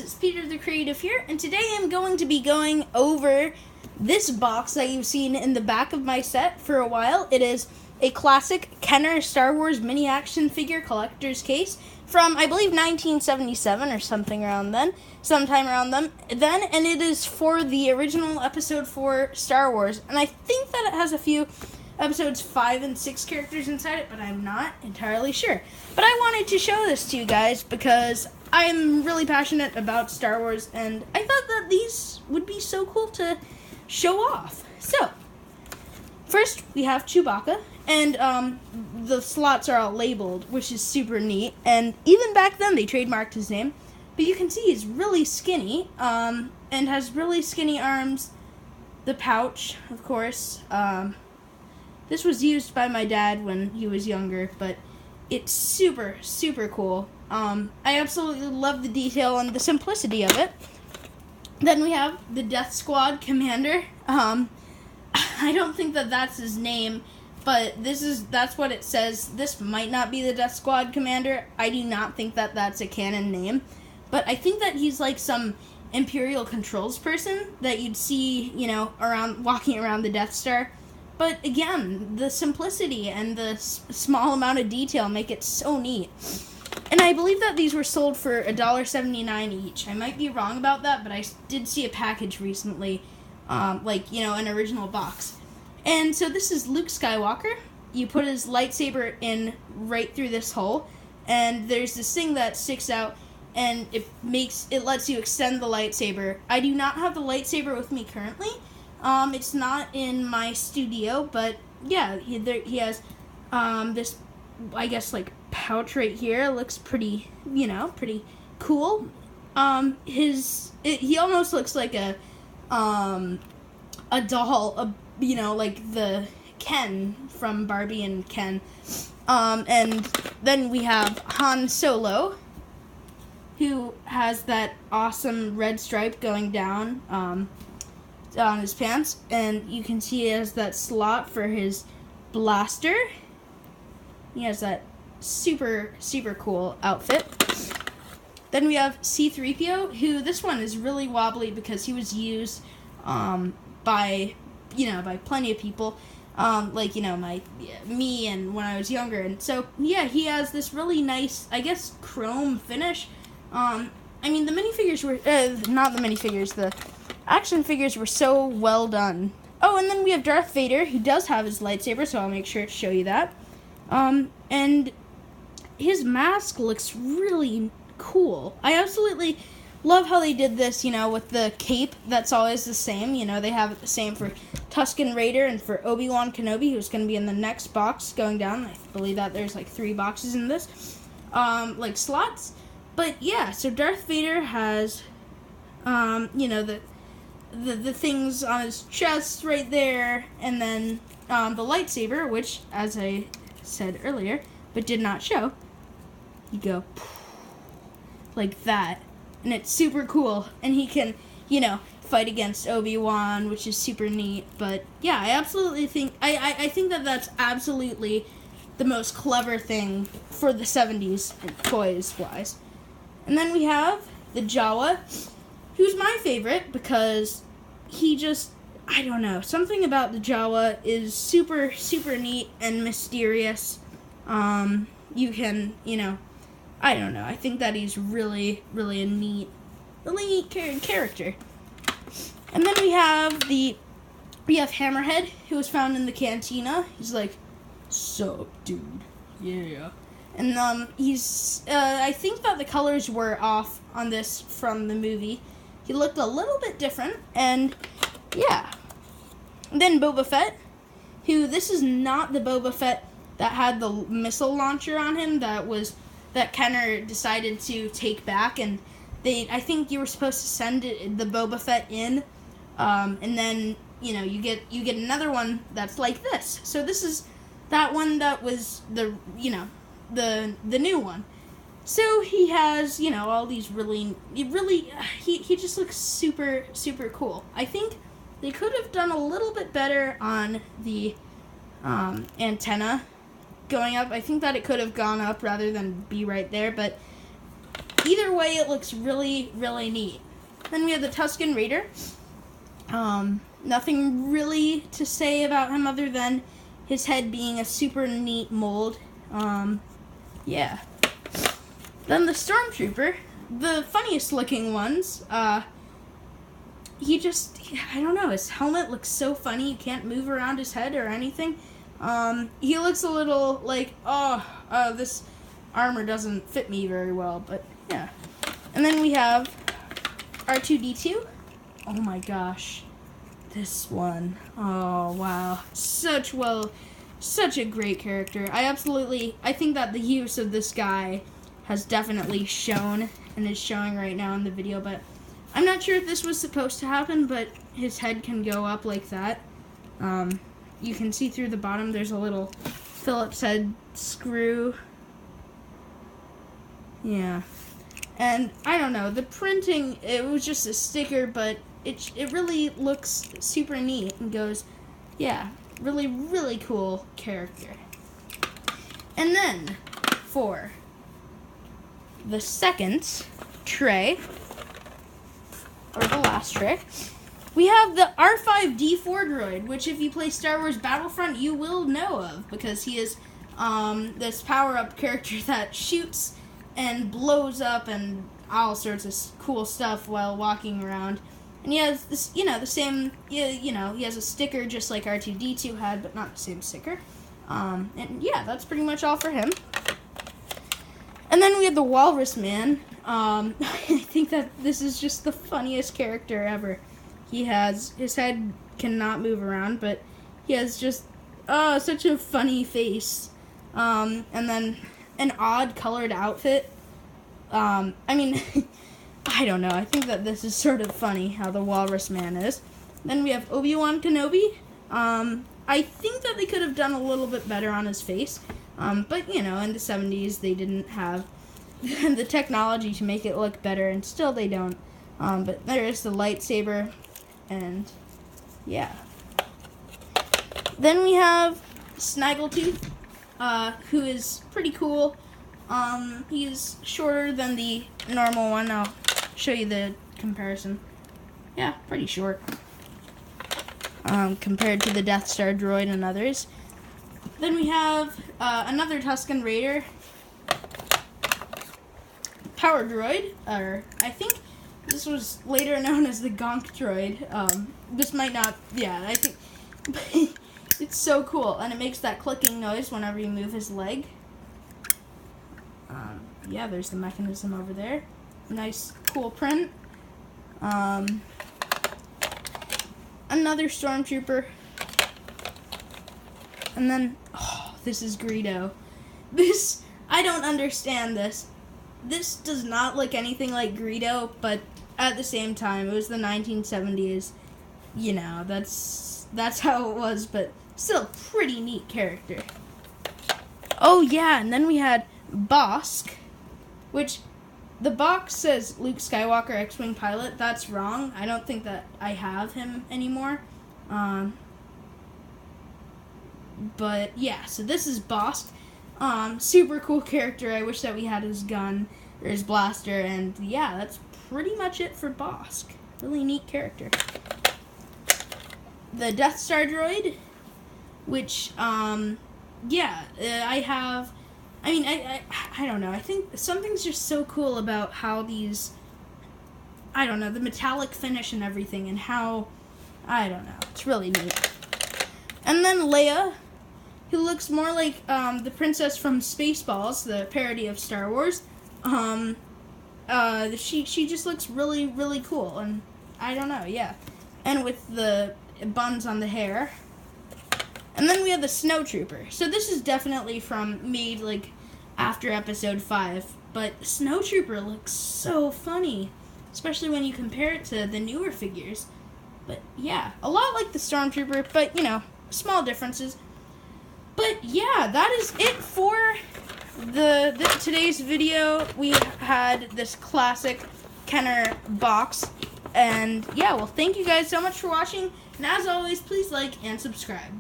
it's Peter the Creative here, and today I'm going to be going over this box that you've seen in the back of my set for a while. It is a classic Kenner Star Wars mini action figure collector's case from, I believe, 1977 or sometime around then, and it is for the original Episode 4 Star Wars, and I think that it has a few Episodes 5 and 6 characters inside it, but I'm not entirely sure. But I wanted to show this to you guys because I'm really passionate about Star Wars, and I thought that these would be so cool to show off. So, first we have Chewbacca, and the slots are all labeled, which is super neat, and even back then they trademarked his name. But you can see he's really skinny, and has really skinny arms. The pouch, of course, this was used by my dad when he was younger, but it's super, super cool. I absolutely love the detail and the simplicity of it. Then we have the Death Squad Commander. I don't think that that's his name, but that's what it says. This might not be the Death Squad Commander. I do not think that that's a canon name, but I think that he's like some Imperial Controls person that you'd see, walking around the Death Star. But again, the simplicity and the small amount of detail make it so neat. And I believe that these were sold for $1.79 each. I might be wrong about that, but I did see a package recently, an original box. And so this is Luke Skywalker. You put his lightsaber in right through this hole, and there's this thing that sticks out, and it lets you extend the lightsaber. I do not have the lightsaber with me currently. It's not in my studio, but yeah, he has this, I guess, like pouch right here. It looks pretty, pretty cool. He almost looks like a doll, like the Ken from Barbie and Ken. And then we have Han Solo, who has that awesome red stripe going down, on his pants, and you can see he has that slot for his blaster. He has that super, super cool outfit. Then we have C-3PO, who this one is really wobbly because he was used by plenty of people, me and when I was younger. And so, yeah, he has this really nice, I guess, chrome finish. The minifigures were, not the minifigures, the action figures were so well done. Oh, and then we have Darth Vader, who does have his lightsaber, so I'll make sure to show you that. And his mask looks really cool. I absolutely love how they did this, with the cape that's always the same. They have it the same for Tusken Raider and for Obi-Wan Kenobi, who's going to be in the next box going down. I believe that there's 3 boxes in this, slots. But yeah, so Darth Vader has, the things on his chest right there, and then the lightsaber, which, as I said earlier, but did not show, you go like that, and it's super cool, and he can, fight against Obi-Wan, which is super neat. But yeah, I absolutely think, I think that that's absolutely the most clever thing for the 70s toys-wise. And then we have the Jawa, who's my favorite because he just, I don't know, something about the Jawa is super, super neat and mysterious. You can, I don't know, I think that he's really, really a neat character. And then we have Hammerhead, who was found in the cantina. He's like, "Sup, dude? Yeah." And I think that the colors were off on this from the movie. He looked a little bit different, and yeah. And then Boba Fett, who, this is not the Boba Fett that had the missile launcher on him that Kenner decided to take back, and I think you were supposed to send the Boba Fett in, and then, you get another one that's like this. So this is that one that was the new one. So he has, all these he just looks super, super cool. I think they could have done a little bit better on the antenna going up. I think that it could have gone up rather than be right there, but either way, it looks really, really neat. Then we have the Tusken Raider. Nothing really to say about him other than his head being a super neat mold. Yeah. Then the Stormtrooper, the funniest looking ones. I don't know, his helmet looks so funny. You can't move around his head or anything. He looks a little like, this armor doesn't fit me very well, but yeah. And then we have R2-D2. Oh my gosh. This one. Oh, wow. Such a great character. I think that the use of this guy has definitely shown and is showing right now in the video, but I'm not sure if this was supposed to happen, but his head can go up like that. You can see through the bottom there's a little Phillips head screw. Yeah. And I don't know, the printing, it was just a sticker, but it really looks super neat and goes, yeah, really, really cool character. And then for the second tray, or the last tray, we have the R5-D4 droid, which if you play Star Wars Battlefront, you will know of, because he is this power-up character that shoots and blows up and all sorts of cool stuff while walking around. And he has this, the same, he has a sticker just like R2-D2 had, but not the same sticker. And yeah, that's pretty much all for him. And then we have the Walrus Man. I think that this is just the funniest character ever. His head cannot move around, but he has just, such a funny face. And then an odd colored outfit. I don't know. I think that this is sort of funny how the Walrus Man is. Then we have Obi-Wan Kenobi. I think that they could have done a little bit better on his face. But, in the 70s, they didn't have the technology to make it look better, and still they don't. But there is the lightsaber, and yeah. Then we have Snaggletooth, who is pretty cool. He's shorter than the normal one. I'll show you the comparison. Yeah, pretty short. Compared to the Death Star droid and others. Then we have another Tusken Raider power droid, or I think this was later known as the Gonk droid. This might not, yeah, I think it's so cool, and it makes that clicking noise whenever you move his leg. Yeah, there's the mechanism over there. Nice, cool print. Another Stormtrooper. And then, this is Greedo. I don't understand this. This does not look anything like Greedo, but at the same time, it was the 1970s. That's how it was, but still pretty neat character. Oh yeah, and then we had Bosk, which the box says Luke Skywalker X-Wing pilot. That's wrong. I don't think that I have him anymore. But yeah, so this is Bosk. Super cool character. I wish that we had his gun or his blaster, and yeah, that's pretty much it for Bosk. Really neat character. The Death Star droid, which I have. I don't know. I think something's just so cool about how these, the metallic finish and everything, and how, it's really neat. And then Leia, who looks more like the princess from Spaceballs, the parody of Star Wars. She just looks really, really cool, and I don't know, yeah. And with the buns on the hair. And then we have the Snowtrooper. So this is definitely made after episode 5. But Snowtrooper looks so funny, especially when you compare it to the newer figures. But yeah, a lot like the Stormtrooper, but small differences. But yeah, that is it for today's video. We had this classic Kenner box. And yeah, well, thank you guys so much for watching. And as always, please like and subscribe.